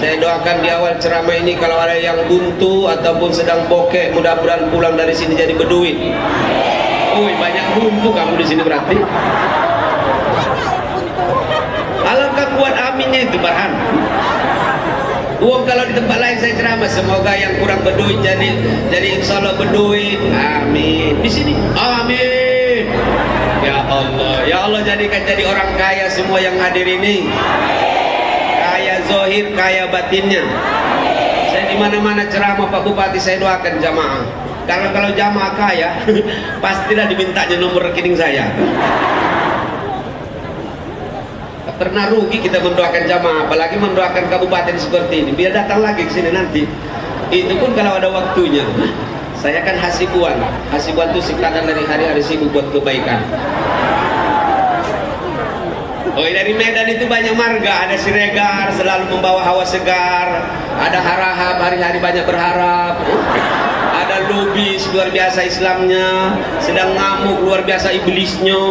Saya doakan di awal ceramah ini kalau ada yang buntu ataupun sedang bokeh, mudah-mudahan pulang dari sini jadi berduit. Woi, banyak buntu kamu di sini berarti. Alangkah kuat aminnya itu Barhan. Kalau di tempat lain saya ceramah, semoga yang kurang berduit jadi insya Allah berduit. Amin. Di sini, amin. Ya Allah jadikan jadi orang kaya semua yang hadir ini. Kaya zohir, kaya batinnya. Saya di mana-mana ceramah Pak Bupati saya doakan jamaah. Karena kalau jamaah kaya, pastilah dimintanya nomor rekening saya. Pernah rugi kita mendoakan jamaah, apalagi mendoakan kabupaten seperti ini. Biar datang lagi ke sini nanti. Itu pun kalau ada waktunya. Saya kan hasibuan. Hasibuan itu singkatan dari hari-hari sibuk buat kebaikan. Oh, dari Medan itu banyak marga. Ada Siregar selalu membawa hawa segar. Ada Harahap, hari-hari banyak berharap. Ada Lubis, luar biasa Islamnya. Sedang ngamuk, luar biasa iblisnya.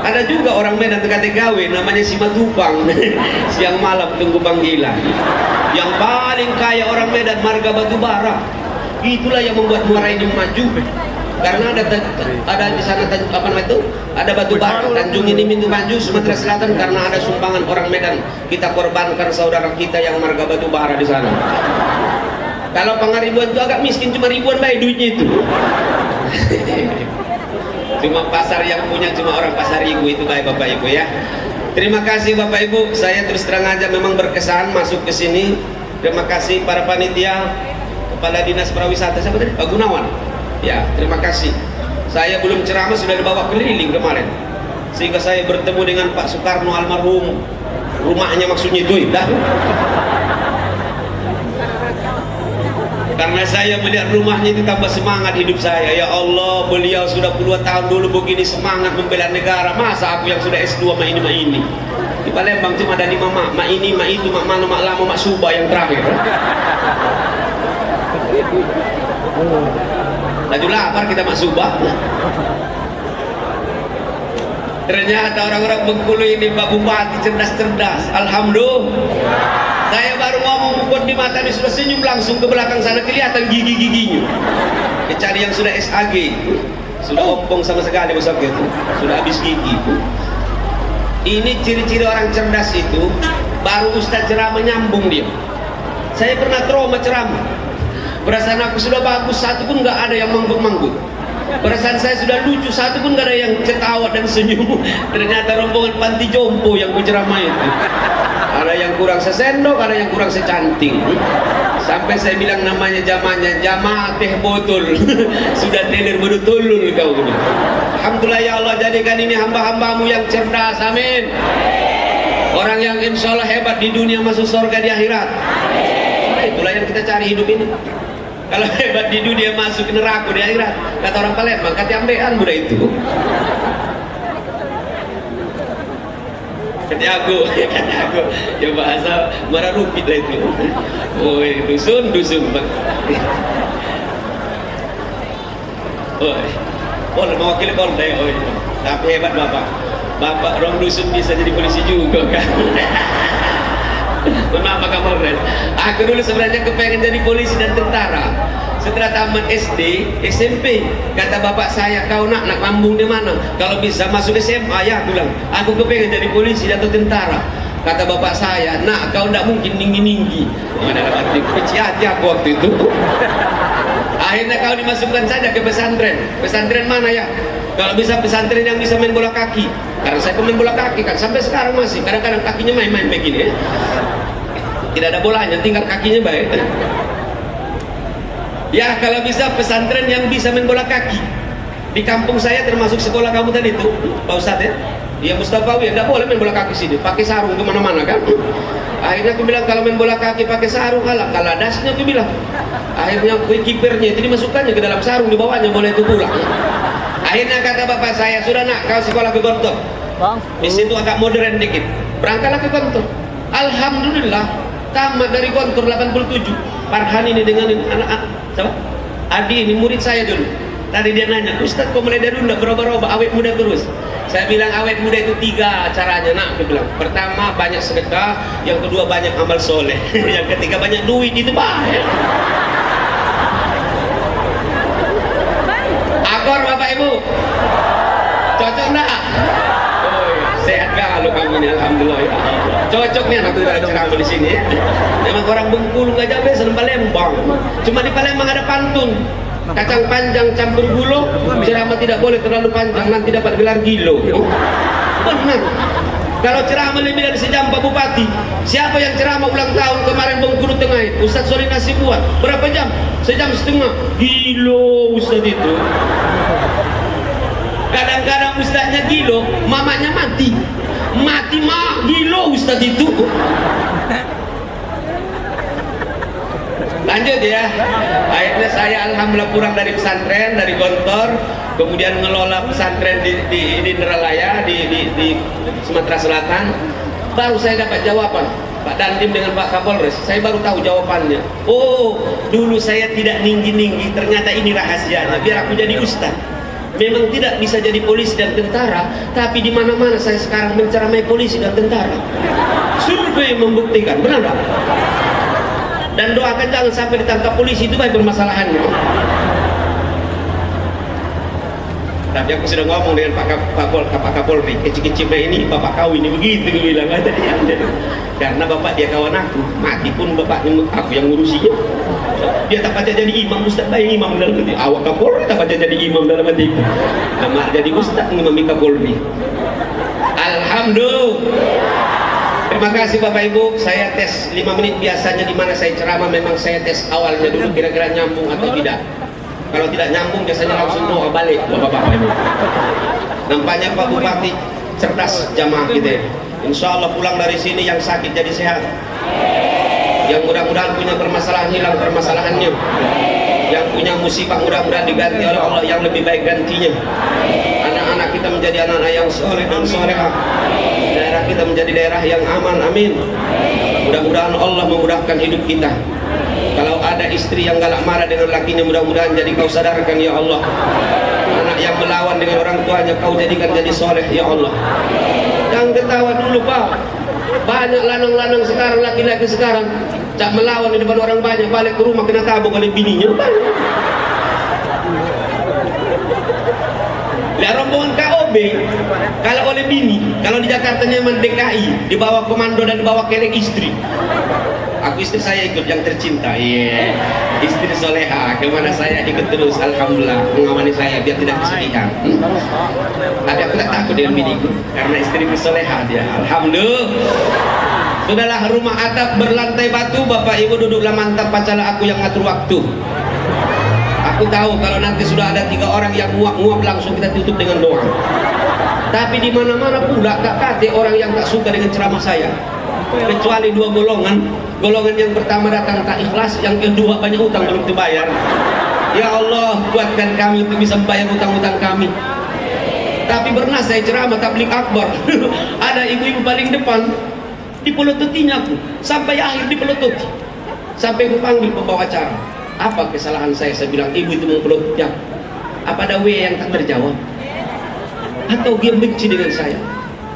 Ada juga orang Medan Tegawe namanya Simatupang. Siang malam tunggu panggilan. Yang paling kaya orang Medan marga Batubara. Itulah yang membuat Muara ini maju. Karena ada di sana apa namanya itu? Ada Batubara, Tanjung ini pintu maju Sumatera Selatan karena ada sumbangan orang Medan. Kita korbankan saudara kita yang marga Batubara di sana. Kalau Pangaribuan itu agak miskin, cuma ribuan baik duitnya itu. Cuma pasar yang punya cuma orang pasar Ibu itu baik Bapak Ibu ya. Terima kasih Bapak Ibu, saya terus terang aja memang berkesan masuk ke sini. Terima kasih para panitia, Kepala Dinas Pariwisata siapa tadi? Pak Gunawan. Ya, terima kasih. Saya belum ceramah sudah dibawa keliling kemarin. Sehingga saya bertemu dengan Pak Soekarno almarhum. Rumahnya maksudnya itu dah. Karena saya melihat rumahnya itu tambah semangat hidup saya. Ya Allah, beliau sudah puluhan tahun dulu begini semangat membela negara. Masa aku yang sudah S2 mak ini. Di Palembang cuma ada 5 mak ini, mak itu, mak mana, mak lama, mak suba yang terakhir. Laju lapar kita mak suba. Ternyata orang-orang Bengkulu ini Pak Bupati cerdas-cerdas. Alhamdulillah. Saya baru ngomong bukan di mata ini sudah senyum langsung ke belakang sana kelihatan gigi-giginya. Kecuali yang sudah SAG, sudah ompong sama sekali besok itu, sudah habis gigi. Ini ciri-ciri orang cerdas itu. Baru Ustaz ceramah nyambung dia. Saya pernah trauma ceramah. Perasaan aku sudah bagus, satu pun nggak ada yang manggut-manggut. Perasaan saya sudah lucu, satu pun nggak ada yang ketawa dan senyum. Ternyata rombongan panti jompo yang berceramah itu. Ada yang kurang sesendok, ada yang kurang secanting. Sampai saya bilang namanya jamaahnya jamaah teh botol. Sudah teler bedutulul kau. Alhamdulillah ya Allah, jadikan ini hamba-hambamu yang cerdas, amin. Orang yang insya Allah hebat di dunia masuk surga di akhirat. Nah, itulah yang kita cari hidup ini. Kalau hebat di dunia masuk neraka di akhirat. Kata orang Palembang, kata ambean muda itu. Kata aku, ya bahasa marah rupit lah itu. Oh, dusun. Boleh mewakili boleh. Tapi hebat Bapak orang dusun bisa jadi polisi juga kan. Kenapa kamu Ren? Aku dulu sebenarnya kepengen jadi polisi dan tentara. Setelah tamat SD, SMP, kata bapak saya, kau nak lambung di mana? Kalau bisa masuk SMA ya, aku bilang, aku kepengen jadi polisi atau tentara. Kata bapak saya, nak kau tidak mungkin tinggi-tinggi. Mana dapat kecil hati aku waktu itu. Akhirnya kau dimasukkan saja ke pesantren. Pesantren mana ya? Kalau bisa pesantren yang bisa main bola kaki. Karena saya pemain bola kaki kan, sampai sekarang masih. Kadang-kadang kakinya main-main begini ya. Tidak ada bolanya, tinggal kakinya baik. Ya kalau bisa pesantren yang bisa main bola kaki. Di kampung saya termasuk sekolah kamu tadi itu, Pak Ustadz ya. Dia Mustafawi, tidak boleh main bola kaki sini, pakai sarung kemana-mana kan. Akhirnya aku bilang kalau main bola kaki pakai sarung kalah dasnya aku bilang. Akhirnya kipernya itu dimasukkannya ke dalam sarung, dibawanya boleh itu pulang. Akhirnya kata bapak saya, sudah nak kau sekolah ke Gontor. Di situ agak modern dikit. Berangkatlah ke Gontor. Alhamdulillah tamat dari Gontor 87. Farhan ini dengan anak siapa? Adi ini murid saya dulu. Tadi dia nanya, Ustaz kok mulai dari dulu berubah-ubah awet muda terus. Saya bilang awet muda itu 3 caranya nak, aku bilang. Pertama banyak sedekah, yang kedua banyak amal soleh, yang ketiga banyak duit, itu bahaya. Akor Bapak Ibu, cocok enggak? Oh, sehat gak kalau kamu ini, alhamdulillah ya. Cocok nih anak muda ceramah di sini ya. Memang orang Bengkulu nggak jauh dari Palembang, cuma di Palembang ada pantun. Kacang panjang campur gulo, ceramah tidak boleh terlalu panjang, nanti dapat gelar gilo. Benar. Kalau ceramah lebih dari sejam Pak Bupati, siapa yang ceramah ulang tahun kemarin Bengkulu Tengah? Ustadz Soli Nasibuan. Berapa jam? Sejam setengah. Gilo Ustadz itu. Kadang-kadang ustadznya gilo, mamanya mati. Mati mah gilo Ustadz itu. Lanjut ya. Akhirnya saya alhamdulillah pulang dari pesantren, dari Gontor, kemudian ngelola pesantren di Neralaya di Sumatera Selatan. Baru saya dapat jawaban Pak Dandim dengan Pak Kapolres. Saya baru tahu jawabannya. Oh, dulu saya tidak tinggi-tinggi, ternyata ini rahasianya biar aku jadi ustaz. Memang tidak bisa jadi polisi dan tentara, tapi di mana-mana saya sekarang menceramai polisi dan tentara. Survei membuktikan, benar nggak? Dan doakan jangan sampai ditangkap polisi, itu baik permasalahannya. Tapi aku sudah ngomong dengan Pak Kapolri, kecil-kecilnya ini bapak kau ini begitu, gue bilang aja dia. Karena bapak dia kawan aku, mati pun bapaknya aku yang ngurusinya. Dia tak baca jadi imam, ustaz baik imam dalam hati. Awak Kapolri tak baca jadi imam dalam hati. Nama jadi ustaz ngimami Kapolri. Alhamdulillah. Terima kasih Bapak Ibu, saya tes 5 menit biasanya di mana saya ceramah, memang saya tes awalnya dulu kira-kira nyambung atau tidak. Kalau tidak nyambung biasanya langsung doa balik Bapak-Bapak Ibu. Nampaknya Pak Bupati cerdas jamaah kita. Insya Allah pulang dari sini yang sakit jadi sehat. Yang mudah-mudahan punya permasalahan hilang permasalahannya. Yang punya musibah mudah-mudahan diganti oleh Allah yang lebih baik gantinya. Anak-anak kita menjadi anak-anak yang soleh dan solehah. Daerah kita menjadi daerah yang aman, amin. Mudah-mudahan Allah memudahkan hidup kita. Kalau ada istri yang galak marah dengan lakinya, mudah-mudahan jadi kau sadarkan ya Allah. Anak yang melawan dengan orang tuanya, kau jadikan jadi soleh ya Allah. Jangan ketawa dulu Pak. Banyak lanang-lanang sekarang, laki-laki sekarang tak melawan di depan orang banyak, balik ke rumah kena tabok oleh bininya. Lihat rombongan KOB, kalau oleh bini, kalau di Jakarta nyaman DKI, dibawa komando dan dibawa kelek istri. Aku istri saya ikut yang tercinta, istri soleha, kemana saya ikut terus, alhamdulillah mengamani saya biar tidak kesedihan. Tapi aku tak takut dengan biniku, karena istriku soleha dia, alhamdulillah. Sudahlah, rumah atap berlantai batu, Bapak Ibu duduklah mantap, pacalah aku yang ngatur waktu. Aku tahu kalau nanti sudah ada 3 orang yang nguap-nguap langsung kita tutup dengan doa. Tapi di mana-mana pula tak kate orang yang tak suka dengan ceramah saya. Kecuali 2 golongan. Golongan yang pertama datang tak ikhlas, yang kedua banyak utang belum dibayar. Ya Allah, kuatkan kami untuk bisa membayar utang-utang kami. Tapi pernah saya ceramah tabligh akbar. Ada ibu-ibu paling depan, dipelotutinya aku sampai akhir dipelototi. Sampai aku panggil pembawa acara. Apa kesalahan saya? Saya bilang, ibu itu mempelotutnya. Apa ada W yang tak terjawab? Atau dia benci dengan saya?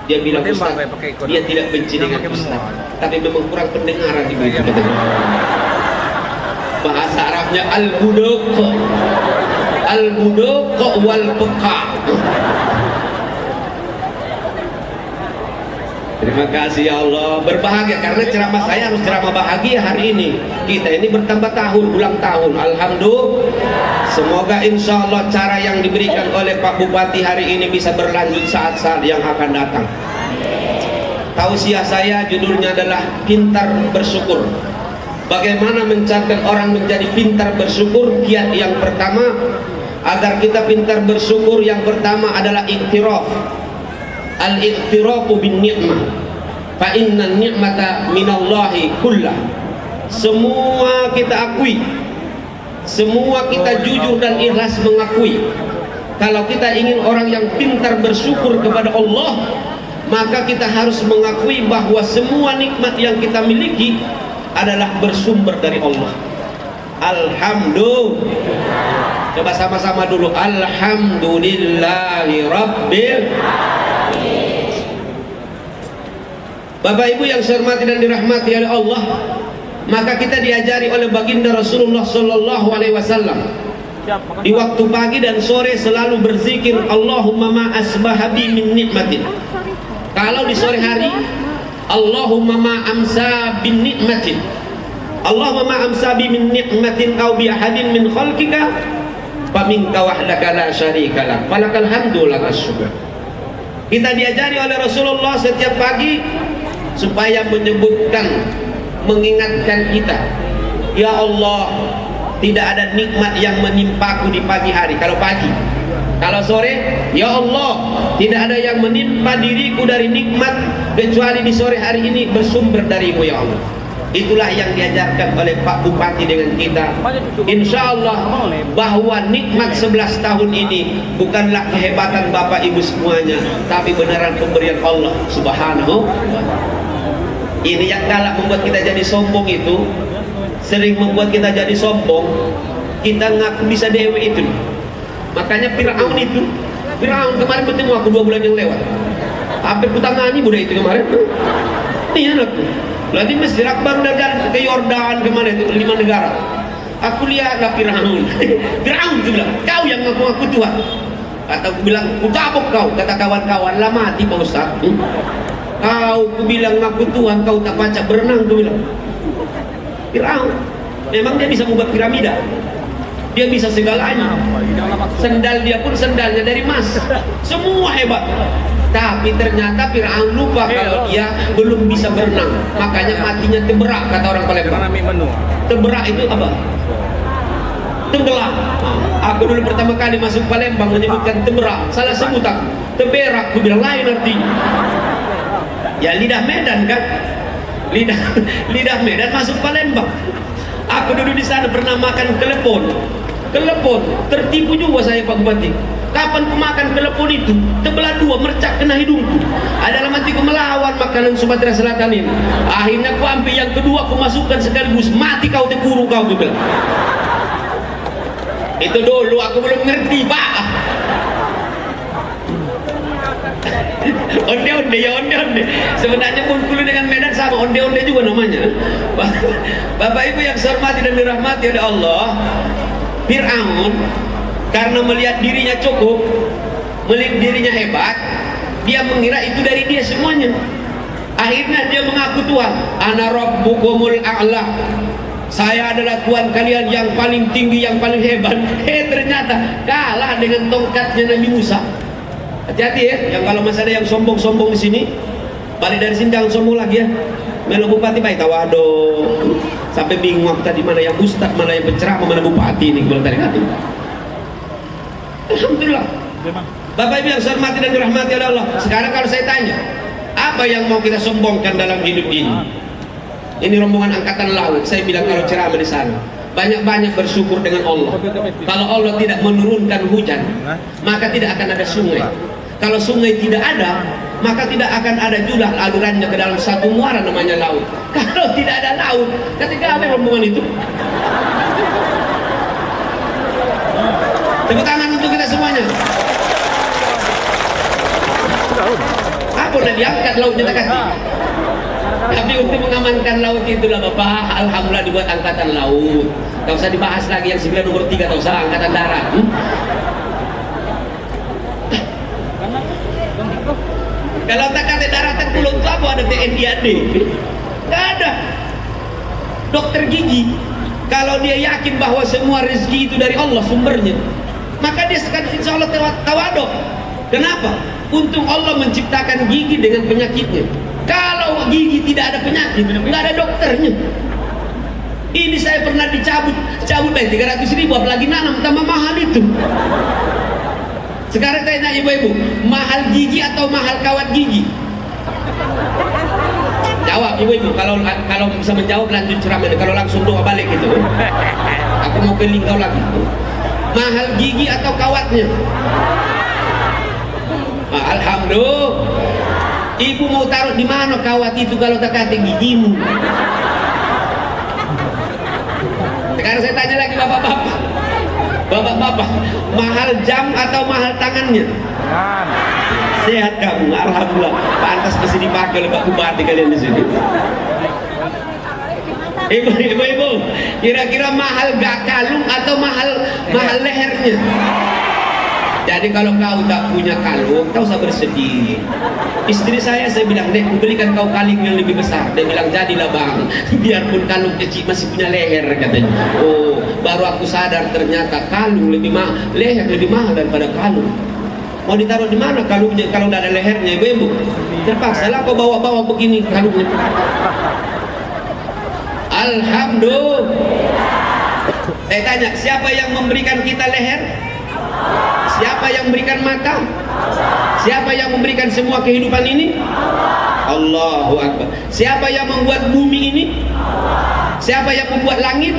Dia bilang, Ustaz, dia tidak benci dengan Ustaz, tapi memang kurang pendengaran ibu itu. Bahasa Arabnya al-buduq wal peka. Terima kasih ya Allah, berbahagia karena ceramah saya harus ceramah bahagia hari ini. Kita ini bertambah tahun, ulang tahun, alhamdulillah. Semoga insya Allah cara yang diberikan oleh Pak Bupati hari ini bisa berlanjut saat-saat yang akan datang. Tausiah saya judulnya adalah pintar bersyukur. Bagaimana mencatat orang menjadi pintar bersyukur? Kiat yang pertama, agar kita pintar bersyukur, yang pertama adalah iktiraf. Al-iqtirafu bin ni'mah, fa inna ni'mata minallahi kullah. Semua kita akui, semua kita jujur dan ikhlas mengakui, kalau kita ingin orang yang pintar bersyukur kepada Allah, maka kita harus mengakui bahwa semua nikmat yang kita miliki adalah bersumber dari Allah. Alhamdulillah. Coba sama-sama dulu, alhamdulillahi rabbil alamin. Bapak Ibu yang saya hormati dan dirahmati oleh Allah, maka kita diajari oleh baginda Rasulullah Sallallahu Alaihi Wasallam di waktu pagi dan sore selalu berzikir Allahumma ma asbahabi min nikmatin. Kalau di sore hari, Allahumma ma amsa bin nikmatin, Allahumma ma amsa bi min nikmatin aw bi ahadin min khalqika faminka wahdaka la syarika lak falakal hamdu lakas syukur. Kita diajari oleh Rasulullah setiap pagi supaya menyebutkan, mengingatkan kita, ya Allah, tidak ada nikmat yang menimpaku di pagi hari. Kalau pagi, kalau sore, ya Allah, tidak ada yang menimpa diriku dari nikmat kecuali di sore hari ini bersumber darimu ya Allah. Itulah yang diajarkan oleh Pak Bupati dengan kita. Insya Allah bahwa nikmat 11 tahun ini bukanlah kehebatan Bapak Ibu semuanya, tapi beneran pemberian Allah Subhanahu wa Ta'ala. Ini yang galak membuat kita jadi sombong itu, sering membuat kita jadi sombong. Kita ngaku bisa dewe itu. Makanya Fir'aun kemarin bertemu aku 2 bulan yang lewat. Hampir kutangani budak itu kemarin. Ini anakku. Berarti Mesir baru negara ke Yordan kemana itu 5 negara. Aku lihatlah Fir'aun. Fir'aun itu bilang, kau yang ngaku-ngaku Tuhan. Kata aku bilang, ku tabok kau. Kata kawan-kawan, lah mati Pak Ustaz. Kau ku bilang ngaku Tuhan, kau tak baca berenang, ku bilang. Fir'aun memang dia bisa membuat piramida, dia bisa segalanya. Sendal dia pun sendalnya dari emas, semua hebat. Tapi ternyata Fir'aun lupa kalau dia belum bisa berenang, makanya matinya teberak, kata orang Palembang. Teberak itu apa? Tenggelam. Aku dulu pertama kali masuk Palembang menyebutkan teberak, salah sebut aku. Teberak, aku bilang lain artinya. Ya lidah Medan kan, lidah Medan masuk Palembang. Aku dulu di sana pernah makan kelepon, tertipu juga saya Pak Bupati. Kapan ku makan kelepon itu, terbelah 2, mercak kena hidungku. Adalah matiku melawan makanan Sumatera Selatan ini. Akhirnya ku ambil yang kedua, ku masukkan sekaligus, mati kau tekuru kau, tu bilang. Itu dulu aku belum ngerti Pak. Onde-onde ya, onde-onde. Sebenarnya Bengkulu dengan Medan sama, onde-onde juga namanya. Bapak Ibu yang saya hormati dan dirahmati oleh Allah, Fir'aun karena melihat dirinya cukup, melihat dirinya hebat, dia mengira itu dari dia semuanya. Akhirnya dia mengaku Tuhan, ana rabbukumul a'la, saya adalah Tuhan kalian yang paling tinggi, yang paling hebat. Ternyata kalah dengan tongkatnya Nabi Musa. Hati-hati ya, yang kalau masih ada yang sombong-sombong di sini, balik dari sini jangan sombong lagi ya. Melo bupati baik tawado, sampai bingung aku tadi mana yang ustad, mana yang penceramah, mana bupati ini bilang tadi hati. Alhamdulillah. Bapak Ibu yang saya hormati dan dirahmati oleh Allah. Sekarang kalau saya tanya, apa yang mau kita sombongkan dalam hidup ini? Ini rombongan angkatan laut. Saya bilang kalau ceramah di sana, banyak-banyak bersyukur dengan Allah. Kalau Allah tidak menurunkan hujan, maka tidak akan ada sungai. Kalau sungai tidak ada, maka tidak akan ada juga alirannya ke dalam satu muara namanya laut. Kalau tidak ada laut, ketika apa rombongan itu? Tepuk tangan untuk kita semuanya. Apa udah diangkat lautnya tak kasih? Tapi untuk mengamankan laut itulah Bapak, alhamdulillah dibuat angkatan laut. Tak usah dibahas lagi yang 9 nomor 3, tak usah angkatan darat. Kalau tak kata daratan pulau itu apa ada TNI AD? Tidak ada. Dokter gigi, kalau dia yakin bahwa semua rezeki itu dari Allah sumbernya, maka dia sekarang insya Allah tawaduk. Kenapa? Untung Allah menciptakan gigi dengan penyakitnya. Kalau gigi tidak ada penyakit, nggak ada dokternya. Ini saya pernah dicabut dari 300.000, apalagi nanam tambah mahal itu. Sekarang tanya ibu-ibu, mahal gigi atau mahal kawat gigi? Jawab ibu-ibu, kalau bisa menjawab lanjut ceramah, kalau langsung doa balik gitu. Aku mau ke lingkau lagi. Mahal gigi atau kawatnya? Alhamdulillah. Ibu mau taruh di mana kawat itu kalau tak kata gigimu? Sekarang saya tanya lagi bapak-bapak, mahal jam atau mahal tangannya? Sehat kamu, alhamdulillah. Pantas masih dipakai oleh Pak Bupati kalian di sini. Ibu, kira-kira mahal gak kalung atau mahal lehernya? Jadi kalau kau tak punya kalung, kau usah bersedih. Istri saya bilang, Dek, belikan kau kalung yang lebih besar. Dia bilang, jadilah bang, biarpun kalung kecil masih punya leher, katanya. Oh, baru aku sadar ternyata kalung leher lebih mahal daripada kalung. Mau ditaruh di mana kalungnya kalau tidak ada lehernya, ibu? Terpaksa lah kau bawa-bawa begini kalungnya. Alhamdulillah. Saya tanya, siapa yang memberikan kita leher? Siapa yang memberikan mata? Siapa yang memberikan semua kehidupan ini? Allahu Akbar. Siapa yang membuat bumi ini? Siapa yang membuat langit?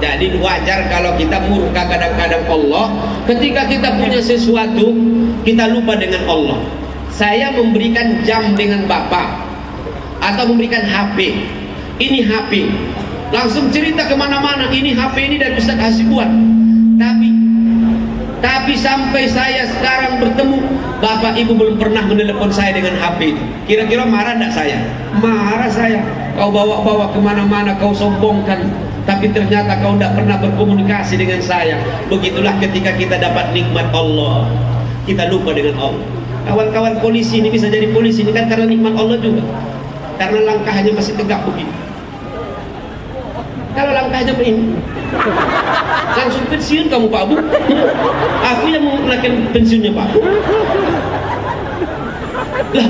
Jadi wajar kalau kita murka kadang-kadang Allah. Ketika kita punya sesuatu, kita lupa dengan Allah. Saya memberikan jam dengan bapak, atau memberikan HP. Ini HP, langsung cerita kemana-mana. Ini HP ini dari Ustaz Hasibuan. Tapi sampai saya sekarang bertemu, bapak ibu belum pernah menelepon saya dengan HP itu. Kira-kira marah enggak saya? Marah saya. Kau bawa-bawa kemana-mana, kau sombongkan, tapi ternyata kau tidak pernah berkomunikasi dengan saya. Begitulah ketika kita dapat nikmat Allah, kita lupa dengan Allah. Kawan-kawan polisi ini bisa jadi polisi ini kan karena nikmat Allah juga, karena langkahnya masih tegak begini. Kalau langkahnya begini, langsung pensiun kamu Pak Bu. Aku yang mau menaikkan pensiunnya Pak Bu. Lah,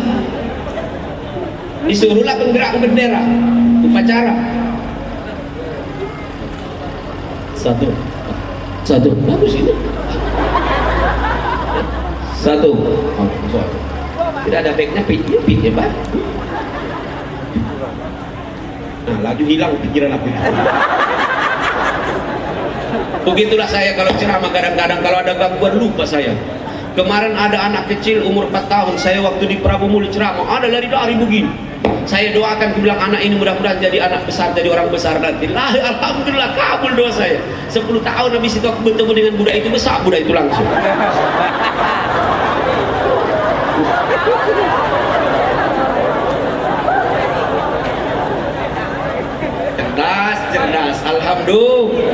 disuruhlah penggerak bendera upacara. Satu, bagus ini. Satu. Tidak ada baiknya, pitnya Pak. Nah, lagi hilang pikiran aku. Begitulah saya kalau ceramah, kadang-kadang kalau ada gangguan lupa saya. Kemarin ada anak kecil umur 4 tahun, saya waktu di Prabu Muli ceramah, ada lari-lari begini. Saya doakan, bilang anak ini mudah-mudahan jadi anak besar, jadi orang besar nanti. Lah, alhamdulillah kabul doa saya. 10 tahun habis itu aku bertemu dengan budak itu, besar budak itu langsung. Cerdas, alhamdulillah.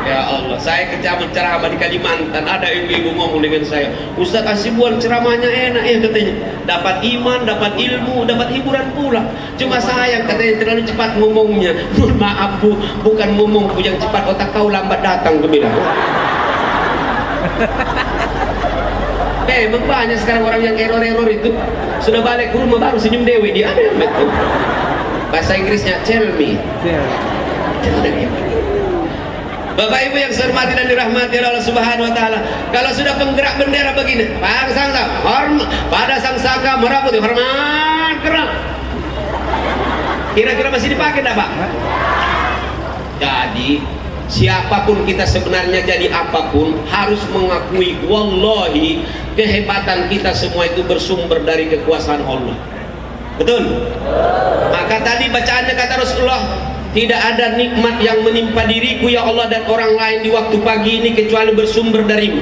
Ya Allah, saya ceramah di Kalimantan, ada ibu-ibu ngomong dengan saya, Ustaz Hasibuan ceramahnya enak ya katanya, dapat iman, dapat ilmu, dapat hiburan pula. Cuma sayang katanya terlalu cepat ngomongnya. Mohon maaf Bu, bukan ngomongku yang cepat, otak kau lambat datang, aku bilang. Memang banyak sekarang orang yang error itu, sudah balik ke rumah baru senyum dewe dia, ada yang betul. Bahasa Inggrisnya tell me. Bapak Ibu yang saya hormati dan dirahmati Allah Subhanahu wa taala, kalau sudah penggerak bendera begini, pada sang saka merah putih hormat kerak. Kira-kira masih dipakai enggak, Pak? Jadi siapapun kita sebenarnya, jadi apapun, harus mengakui wallahi kehebatan kita semua itu bersumber dari kekuasaan Allah. Betul? Maka tadi bacaannya kata Rasulullah, tidak ada nikmat yang menimpa diriku ya Allah dan orang lain di waktu pagi ini kecuali bersumber darimu.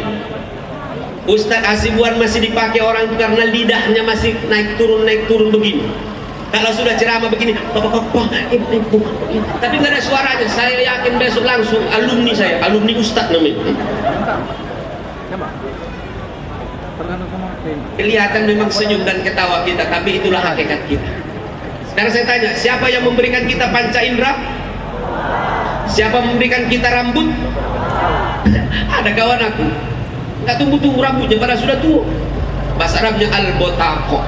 Ustaz Hasibuan masih dipakai orang itu karena lidahnya masih naik turun begini. Kalau sudah ceramah begini, bapak-bapak, ibu-ibu, tapi nggak ada suaranya. Saya yakin besok langsung alumni saya, alumni Ustaz namanya. Kelihatan memang senyum dan ketawa kita, tapi itulah hakikat kita. Sekarang saya tanya, siapa yang memberikan kita panca indera? Siapa memberikan kita rambut? Ada kawan aku, nggak tumbuh rambutnya, padahal sudah tua. Bahasa Arabnya al-botako.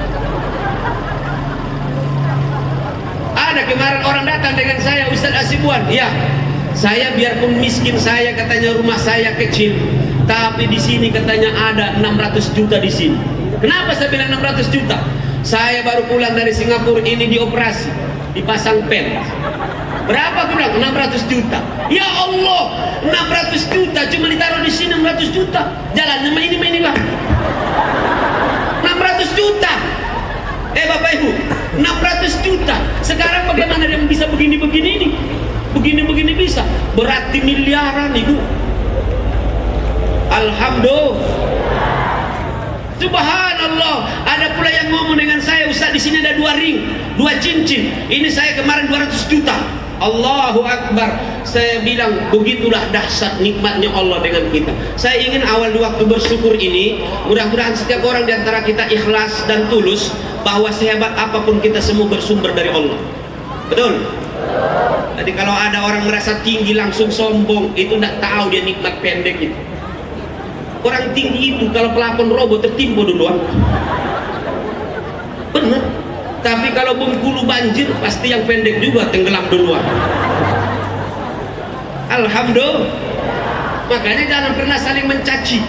Ada kemarin orang datang dengan saya, Ustaz Hasibuan, ya, saya biarpun miskin, saya katanya rumah saya kecil, tapi di sini katanya ada 600 juta di sini. Kenapa saya bilang 600 juta? Saya baru pulang dari Singapura ini dioperasi, dipasang pen. Berapa aku bilang? 600 juta. Ya Allah, 600 juta cuma ditaruh di sini 600 juta. Jalannya inilah. 600 juta. Bapak Ibu, 600 juta. Sekarang bagaimana dia bisa begini-begini ini? Begini-begini bisa. Berarti miliaran, Ibu. Alhamdulillah. Subhanallah. subhanallah, ada pula yang ngomong dengan saya, Ustaz di sini ada 2 ring, 2 cincin, ini saya kemarin 200 juta. Allahu Akbar. Saya bilang begitulah dahsyat nikmatnya Allah dengan kita. Saya ingin awal waktu bersyukur ini, mudah-mudahan setiap orang di antara kita ikhlas dan tulus bahwa sehebat apapun kita semua bersumber dari Allah. Betul? Jadi kalau ada orang merasa tinggi langsung sombong, itu tidak tahu dia nikmat pendek itu. Orang tinggi itu kalau pelapon roboh tertimpa duluan. Benar. Tapi kalau Bengkulu banjir, pasti yang pendek juga tenggelam duluan. Alhamdulillah. Makanya jangan pernah saling mencaci.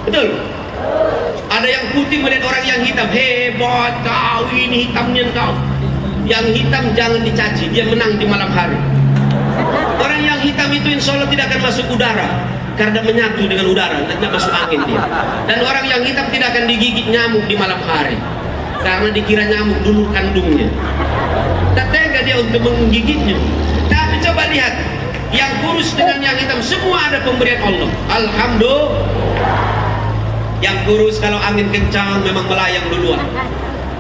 Betul? Ada yang putih melihat orang yang hitam, hebat kau, ini hitamnya kau. Yang hitam jangan dicaci, dia menang di malam hari. Orang yang hitam itu insya Allah tidak akan masuk udara, karena menyatu dengan udara, tidak masuk angin dia. Dan orang yang hitam tidak akan digigit nyamuk di malam hari, karena dikira nyamuk dulu kandungnya. Tak tega dia untuk menggigitnya. Tapi coba lihat, yang kurus dengan yang hitam semua ada pemberian Allah. Alhamdulillah. Yang kurus kalau angin kencang memang melayang duluan.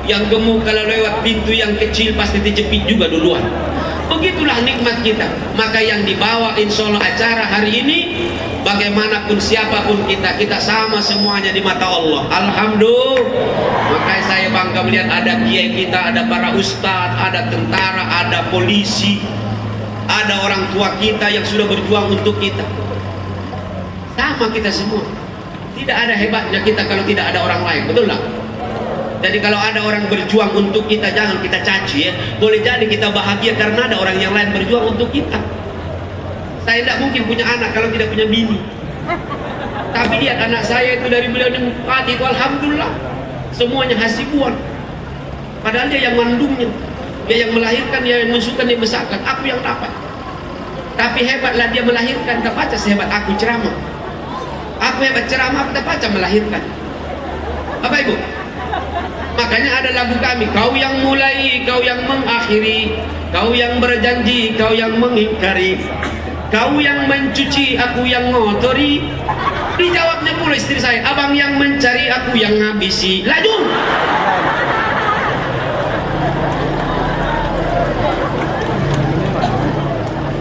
Yang gemuk kalau lewat pintu yang kecil pasti dijepit juga duluan. Begitulah nikmat kita. Maka yang dibawa insya Allah acara hari ini, bagaimanapun siapapun kita, kita sama semuanya di mata Allah. Alhamdulillah. Makanya saya bangga melihat ada kiai kita, ada para ustadz, ada tentara, ada polisi, ada orang tua kita yang sudah berjuang untuk kita. Sama kita semua. Tidak ada hebatnya kita kalau tidak ada orang lain, betul lah? Jadi kalau ada orang berjuang untuk kita, jangan kita caci ya. Boleh jadi kita bahagia karena ada orang yang lain berjuang untuk kita. Saya tidak mungkin punya anak kalau tidak punya bini. Tapi lihat anak saya itu dari beliau di Bupati itu alhamdulillah semuanya hasibuan. Padahal dia yang mengandungnya, dia yang melahirkan, dia yang mensukan, dia besarkan. Aku yang dapat. Tapi hebatlah dia melahirkan, tak baca sehebat aku ceramah. Aku hebat ceramah, tak baca melahirkan. Apa ibu? Makanya ada lagu kami, kau yang mulai, kau yang mengakhiri, kau yang berjanji, kau yang mengingkari, kau yang mencuci, aku yang ngotori. Dijawabnya pula istri saya, abang yang mencari, aku yang ngabisi. Laju.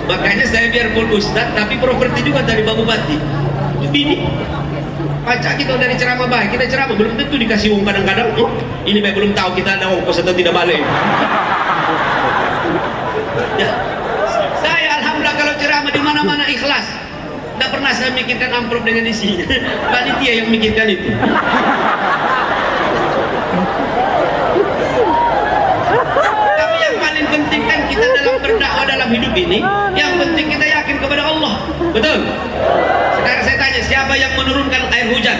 Makanya saya biarpun ustadz, tapi properti juga dari Pak Bupati. Bini pacak kita dari ceramah baik, kita ceramah belum tentu dikasih uang kadang-kadang. Oh, ini baik belum tahu kita ada ongkos atau tidak balik. Ya. Saya alhamdulillah kalau ceramah di mana-mana ikhlas. Tidak pernah saya mikirkan amplop dengan isinya. Panitia yang mikirkan itu. Tapi yang paling penting kan kita dalam berdakwah dalam hidup ini, yang penting kita yakin kepada Allah. Betul? Sekarang saya tanya, siapa yang menurunkan air hujan?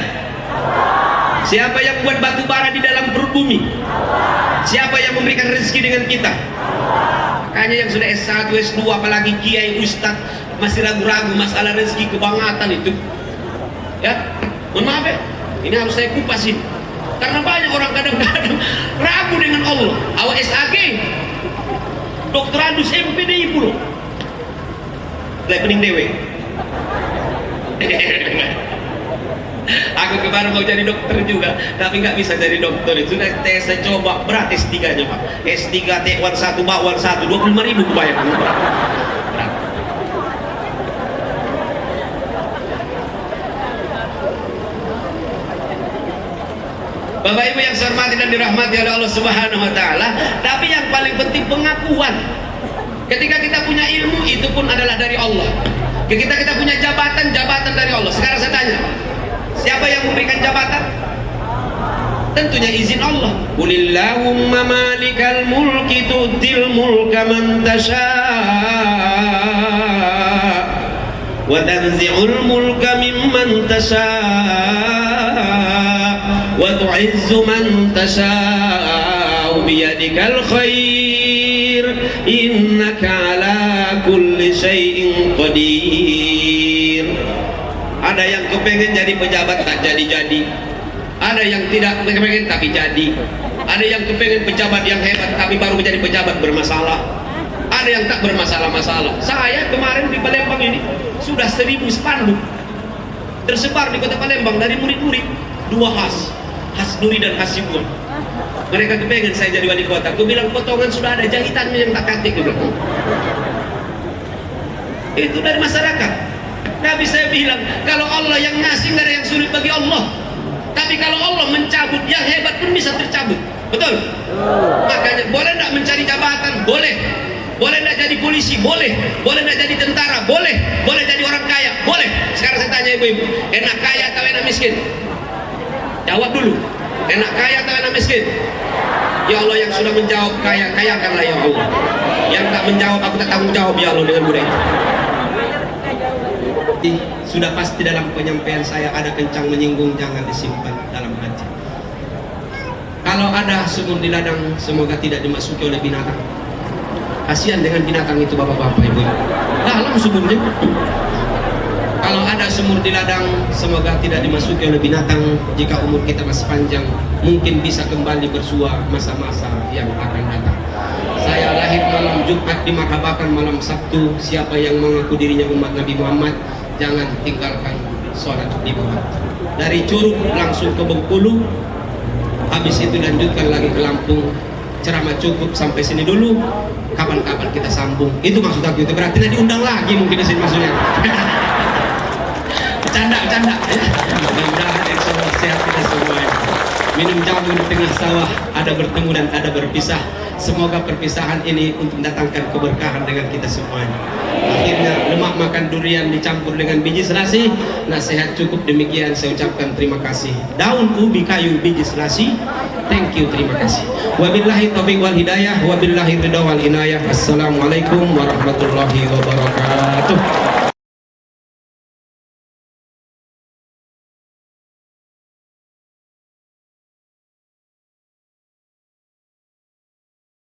Siapa yang buat batu bara di dalam perut bumi? Siapa yang memberikan rezeki dengan kita? Makanya yang sudah S1, S2, apalagi kiai, ustadz, masih ragu-ragu masalah rezeki kebangatan itu. Ya, mohon maaf ya, ini harus saya kupasin. Karena banyak orang kadang-kadang ragu dengan Allah. Awak SAG, dokterandus MPDI puluh. Lai pening dewe. Aku kemarin mau jadi dokter juga, tapi nggak bisa jadi dokter. Sudah tes saya coba, berat S3-nya Pak. S3 T1 1 Bakwan 1 25.000 bayar. Berat. Bapak Ibu yang saya hormati dan dirahmati oleh Allah Subhanahu wa taala, tapi yang paling penting pengakuan. Ketika kita punya ilmu, itu pun adalah dari Allah. Ketika kita punya jabatan, jabatan dari Allah. Sekarang saya tanya, siapa yang memberikan jabatan? Tentunya izin Allah. Qulillahumma malikal mulki tu'til mulka man tasha' wa tanzi'ul mulka mimman tasha' wa tu'izzu man tasha' biyadikal khair innaka ala kulli syai'in qadir. Ada yang kepengen jadi pejabat tak jadi-jadi, ada yang tidak kepengen tapi jadi, ada yang kepengen pejabat yang hebat tapi baru menjadi pejabat bermasalah, ada yang tak bermasalah-masalah. Saya kemarin di Palembang ini sudah 1000 spanduk tersebar di kota Palembang dari murid-murid, 2 khas Hasnuri dan Hasibuan. Mereka kepengen saya jadi wali kota. Gue bilang potongan sudah ada, jahitannya yang tak katik. Gue bilang itu dari masyarakat. Nabi saya bilang, kalau Allah yang ngasih nggak ada yang sulit bagi Allah. Tapi kalau Allah mencabut, yang hebat pun bisa tercabut. Betul? Makanya boleh nggak mencari jabatan? Boleh. Boleh nggak jadi polisi? Boleh. Boleh nggak jadi tentara? Boleh. Boleh jadi orang kaya? Boleh. Sekarang saya tanya ibu-ibu, enak kaya atau enak miskin? Jawab dulu. Enak kaya atau enak miskin? Ya Allah, yang sudah menjawab kaya, kayakanlah ya Allah. Yang tak menjawab, aku tak tanggung jawab ya Allah dengan mudah itu. Sudah pasti dalam penyampaian saya ada kencang menyinggung, jangan disimpan dalam hati. Kalau ada sumur di ladang, semoga tidak dimasuki oleh binatang. Kasihan dengan binatang itu bapak-bapak ibu. Dalam sumurnya. Kalau ada sumur di ladang, semoga tidak dimasuki oleh binatang. Jika umur kita masih panjang, mungkin bisa kembali bersua masa-masa yang akan datang. Saya lahir malam Jumat, dimarhabakan malam Sabtu. Siapa yang mengaku dirinya umat Nabi Muhammad, jangan tinggalkan sholat di Jumat. Dari Curug langsung ke Bengkulu, habis itu lanjutkan lagi ke Lampung. Ceramah cukup sampai sini dulu. Kapan-kapan kita sambung. Itu maksud aku, itu berarti nanti diundang lagi mungkin di sini maksudnya. Bercanda ya. Mudah-mudahan insyaallah sehat kita semua. Minum jamu di tengah sawah, ada bertemu dan ada berpisah. Semoga perpisahan ini untuk mendatangkan keberkahan dengan kita semuanya. Akhirnya lemak makan durian dicampur dengan biji selasi. Nasihat cukup demikian, saya ucapkan terima kasih. Daun ubi kayu biji selasi. Thank you, terima kasih. Wabillahi taufiq wal hidayah, wabillahi ridha wal inayah. Assalamualaikum warahmatullahi wabarakatuh.